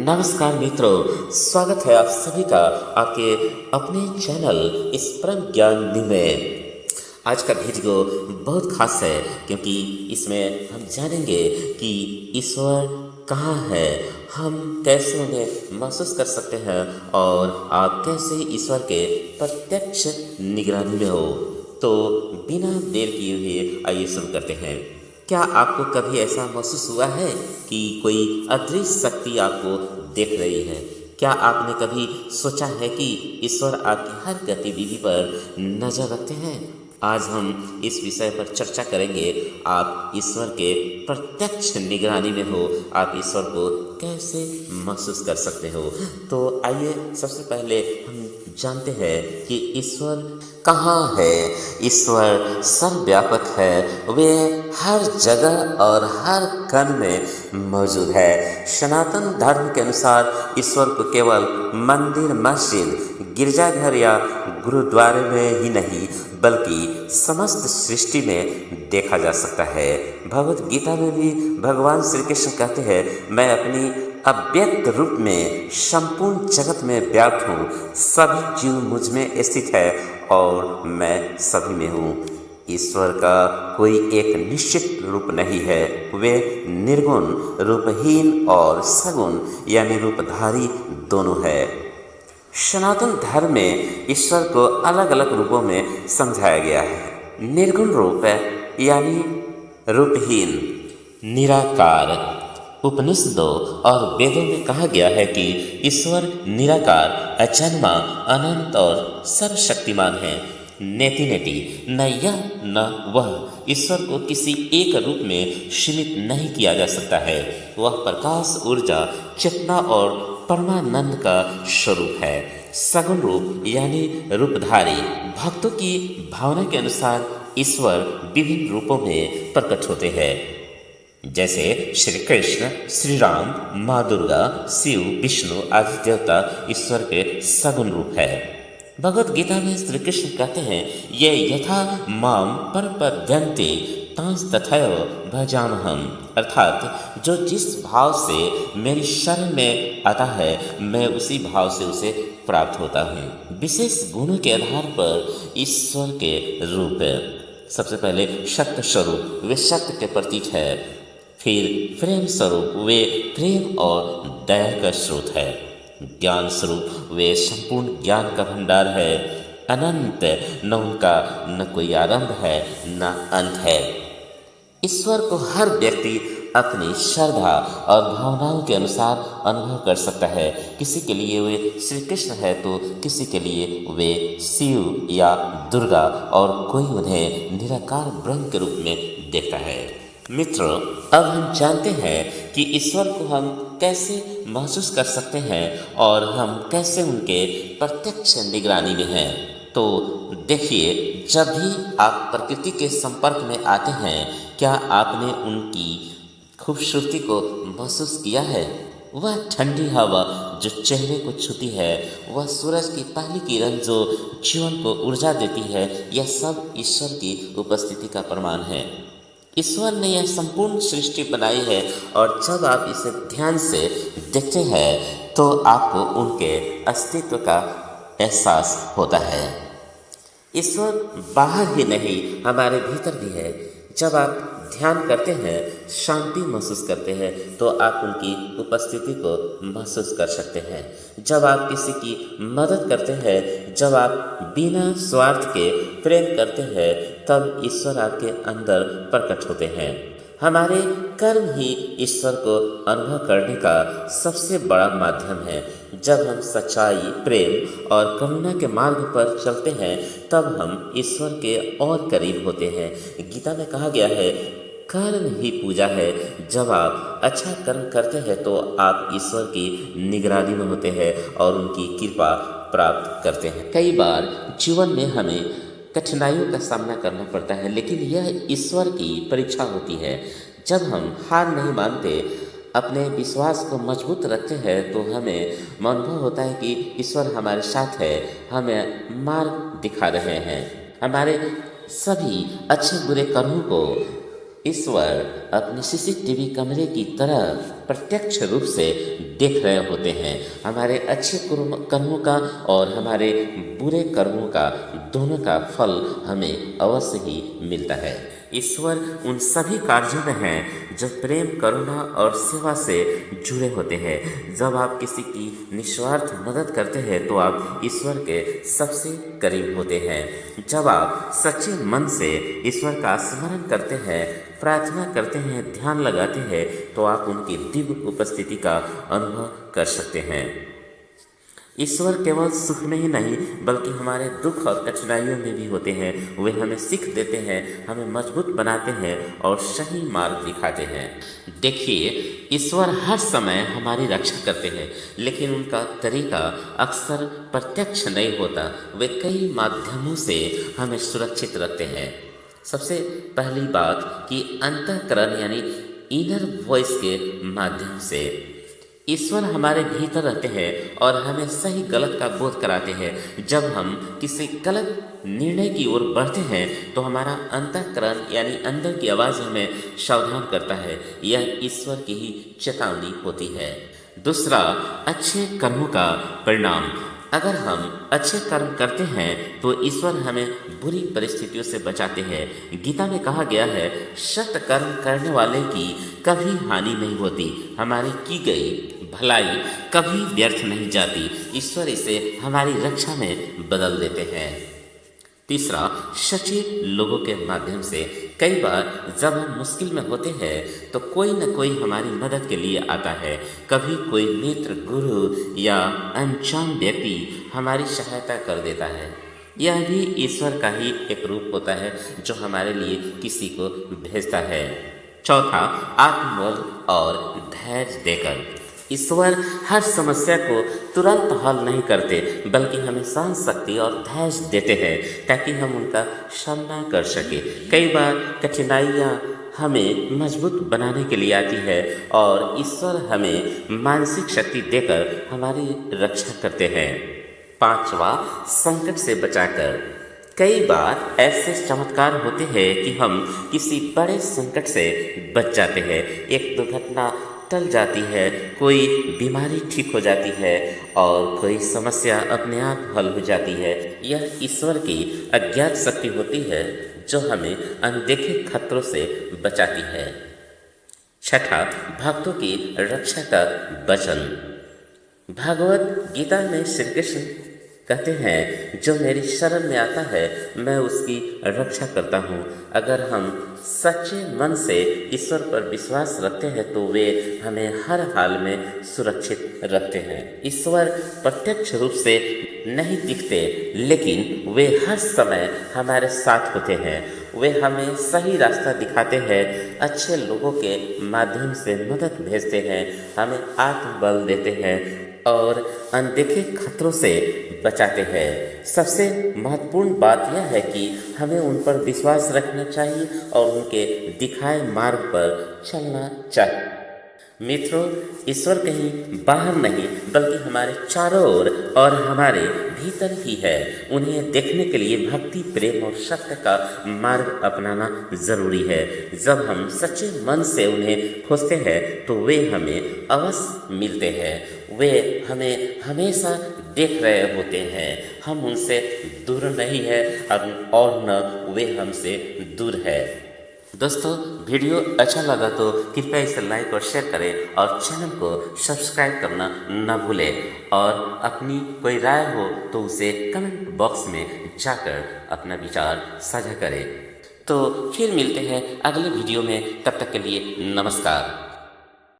नमस्कार मित्रों, स्वागत है आप सभी का आपके अपने चैनल इस परम ज्ञान में। आज का वीडियो बहुत खास है क्योंकि इसमें हम जानेंगे कि ईश्वर कहाँ है, हम कैसे उन्हें महसूस कर सकते हैं और आप कैसे ईश्वर के प्रत्यक्ष निगरानी में हो। तो बिना देर किए हुए आइए शुरू करते हैं। क्या आपको कभी ऐसा महसूस हुआ है कि कोई अदृश्य शक्ति आपको देख रही है? क्या आपने कभी सोचा है कि ईश्वर आपकी हर गतिविधि पर नजर रखते हैं? आज हम इस विषय पर चर्चा करेंगे। आप ईश्वर के प्रत्यक्ष निगरानी में हो, आप ईश्वर को कैसे महसूस कर सकते हो। तो आइए सबसे पहले हम जानते हैं कि ईश्वर कहाँ है। ईश्वर सर्वव्यापक है, वे हर जगह और हर कण में मौजूद है। सनातन धर्म के अनुसार ईश्वर को केवल मंदिर, मस्जिद, गिरजाघर या गुरुद्वारे में ही नहीं बल्कि समस्त सृष्टि में देखा जा सकता है। भगवत गीता में भी भगवान श्री कृष्ण कहते हैं, मैं अपनी अव्यक्त रूप में संपूर्ण जगत में व्याप्त हूँ, सभी जीव मुझ में स्थित है और मैं सभी में हूँ। ईश्वर का कोई एक निश्चित रूप नहीं है, वे निर्गुण, रूपहीन और सगुण यानी रूपधारी दोनों है। सनातन धर्म में ईश्वर को अलग अलग रूपों में समझाया गया है। निर्गुण रूप यानी रूपहीन, निराकार। उपनिषदों और वेदों में कहा गया है कि ईश्वर निराकार, अजन्मा, अनंत और सर्वशक्तिमान है। नेति नेति, न यह न वह। ईश्वर को किसी एक रूप में सीमित नहीं किया जा सकता है। वह प्रकाश, ऊर्जा, चेतना और परमानंद का स्वरूप है। सगुण रूप यानी रूपधारी। भक्तों की भावना के अनुसार ईश्वर विभिन्न रूपों में प्रकट होते हैं, जैसे श्री कृष्ण, श्री राम, माँ दुर्गा, शिव, विष्णु आदि देवता ईश्वर के सगुण रूप है। भगवत गीता में श्री कृष्ण कहते हैं, ये यथा माम प्रपद्यन्ते तांस तथैव भजामहम्, अर्थात जो जिस भाव से मेरी शरण में आता है मैं उसी भाव से उसे प्राप्त होता हूँ। विशेष गुणों के आधार पर ईश्वर के रूप है। सबसे पहले शक्ति स्वरूप, वे शक्ति के प्रतीक है। फिर प्रेम स्वरूप, वे प्रेम और दया का स्रोत है। ज्ञान स्वरूप, वे संपूर्ण ज्ञान का भंडार है। अनंत, न उनका न कोई आरंभ है न अंत है। ईश्वर को हर व्यक्ति अपनी श्रद्धा और भावनाओं के अनुसार अनुभव कर सकता है। किसी के लिए वे श्री कृष्ण है तो किसी के लिए वे शिव या दुर्गा और कोई उन्हें निराकार ब्रह्म के रूप में देखता है। मित्रों, अब हम जानते हैं कि ईश्वर को हम कैसे महसूस कर सकते हैं और हम कैसे उनके प्रत्यक्ष निगरानी में हैं। तो देखिए, जब भी आप प्रकृति के संपर्क में आते हैं, क्या आपने उनकी खूबसूरती को महसूस किया है? वह ठंडी हवा जो चेहरे को छूती है, वह सूरज की पहली किरण जो जीवन को ऊर्जा देती है, यह सब ईश्वर की उपस्थिति का प्रमाण है। ईश्वर ने यह संपूर्ण सृष्टि बनाई है और जब आप इसे ध्यान से देखते हैं तो आपको उनके अस्तित्व का एहसास होता है। ईश्वर बाहर ही नहीं, हमारे भीतर भी है। जब आप ध्यान करते हैं, शांति महसूस करते हैं तो आप उनकी उपस्थिति को महसूस कर सकते हैं। जब आप किसी की मदद करते हैं, जब आप बिना स्वार्थ के प्रेम करते हैं, तब ईश्वर आपके अंदर प्रकट होते हैं। हमारे कर्म ही ईश्वर को अनुभव करने का सबसे बड़ा माध्यम है। जब हम सच्चाई, प्रेम और करुणा के मार्ग पर चलते हैं, तब हम ईश्वर के और करीब होते हैं। गीता में कहा गया है, कर्म ही पूजा है। जब आप अच्छा कर्म करते हैं तो आप ईश्वर की निगरानी में होते हैं और उनकी कृपा प्राप्त करते हैं। कई बार जीवन में हमें कठिनाइयों का सामना करना पड़ता है, लेकिन यह ईश्वर की परीक्षा होती है। जब हम हार नहीं मानते, अपने विश्वास को मजबूत रखते हैं, तो हमें अनुभव होता है कि ईश्वर हमारे साथ है, हमें मार्ग दिखा रहे हैं। हमारे सभी अच्छे बुरे कर्मों को ईश्वर अपने सीसीटीवी कैमरे की तरह प्रत्यक्ष रूप से देख रहे होते हैं। हमारे अच्छे कर्मों का और हमारे बुरे कर्मों का दोनों का फल हमें अवश्य ही मिलता है। ईश्वर उन सभी कार्यों में हैं जो प्रेम, करुणा और सेवा से जुड़े होते हैं। जब आप किसी की निस्वार्थ मदद करते हैं तो आप ईश्वर के सबसे करीब होते हैं। जब आप सच्चे मन से ईश्वर का स्मरण करते हैं, प्रार्थना करते हैं, ध्यान लगाते हैं, तो आप उनकी दिव्य उपस्थिति का अनुभव कर सकते हैं। ईश्वर केवल सुख में ही नहीं बल्कि हमारे दुख और कठिनाइयों में भी होते हैं। वे हमें सीख देते हैं, हमें मजबूत बनाते हैं और सही मार्ग दिखाते हैं। देखिए, ईश्वर हर समय हमारी रक्षा करते हैं, लेकिन उनका तरीका अक्सर प्रत्यक्ष नहीं होता। वे कई माध्यमों से हमें सुरक्षित रखते हैं। सबसे पहली बात कि अंतःकरण यानी इनर वॉइस के माध्यम से ईश्वर हमारे भीतर रहते हैं और हमें सही गलत का बोध कराते हैं। जब हम किसी गलत निर्णय की ओर बढ़ते हैं तो हमारा अंतःकरण यानी अंदर की आवाज़ हमें सावधान करता है। यह ईश्वर की ही चेतावनी होती है। दूसरा, अच्छे कर्मों का परिणाम। अगर हम अच्छे कर्म करते हैं तो ईश्वर हमें बुरी परिस्थितियों से बचाते हैं। गीता में कहा गया है, सत्य कर्म करने वाले की कभी हानि नहीं होती, हमारी की गई भलाई कभी व्यर्थ नहीं जाती। ईश्वर इसे हमारी रक्षा में बदल देते हैं। तीसरा, सच्चे लोगों के माध्यम से। कई बार जब हम मुश्किल में होते हैं तो कोई न कोई हमारी मदद के लिए आता है। कभी कोई मित्र, गुरु या अनजान व्यक्ति हमारी सहायता कर देता है। यह भी ईश्वर का ही एक रूप होता है जो हमारे लिए किसी को भेजता है। चौथा, आत्मबल और धैर्य देकर। ईश्वर हर समस्या को तुरंत हल नहीं करते बल्कि हमें सहन शक्ति और धैर्य देते हैं ताकि हम उनका सामना कर सके। कई बार कठिनाइयाँ हमें मजबूत बनाने के लिए आती है और ईश्वर हमें मानसिक शक्ति देकर हमारी रक्षा करते हैं। पांचवा, संकट से बचाकर। कई बार ऐसे चमत्कार होते हैं कि हम किसी बड़े संकट से बच जाते हैं। एक दुर्घटना टल जाती है, कोई बीमारी ठीक हो जाती है और कोई समस्या अपने आप हल हो जाती है। यह ईश्वर की अज्ञात शक्ति होती है जो हमें अनदेखे खतरों से बचाती है। छठा, भक्तों की रक्षा का वचन। भागवत गीता में श्री कृष्ण कहते हैं, जो मेरी शरण में आता है मैं उसकी रक्षा करता हूँ। अगर हम सच्चे मन से ईश्वर पर विश्वास रखते हैं तो वे हमें हर हाल में सुरक्षित रखते हैं। ईश्वर प्रत्यक्ष रूप से नहीं दिखते लेकिन वे हर समय हमारे साथ होते हैं। वे हमें सही रास्ता दिखाते हैं, अच्छे लोगों के माध्यम से मदद भेजते हैं, हमें आत्मबल देते हैं और अनदेखे खतरों से बचाते हैं। सबसे महत्वपूर्ण बात यह है कि हमें उन पर विश्वास रखना चाहिए और उनके दिखाए मार्ग पर चलना चाहिए। मित्रों, ईश्वर कहीं बाहर नहीं बल्कि हमारे चारों ओर और हमारे भीतर ही है। उन्हें देखने के लिए भक्ति, प्रेम और सत्य का मार्ग अपनाना जरूरी है। जब हम सच्चे मन से उन्हें खोजते हैं तो वे हमें अवश्य मिलते हैं। वे हमें हमेशा देख रहे होते हैं। हम उनसे दूर नहीं है और न वे हमसे दूर है। दोस्तों, वीडियो अच्छा लगा तो कृपया इसे लाइक और शेयर करें और चैनल को सब्सक्राइब करना न भूलें और अपनी कोई राय हो तो उसे कमेंट बॉक्स में जाकर अपना विचार साझा करें। तो फिर मिलते हैं अगले वीडियो में, तब तक के लिए नमस्कार।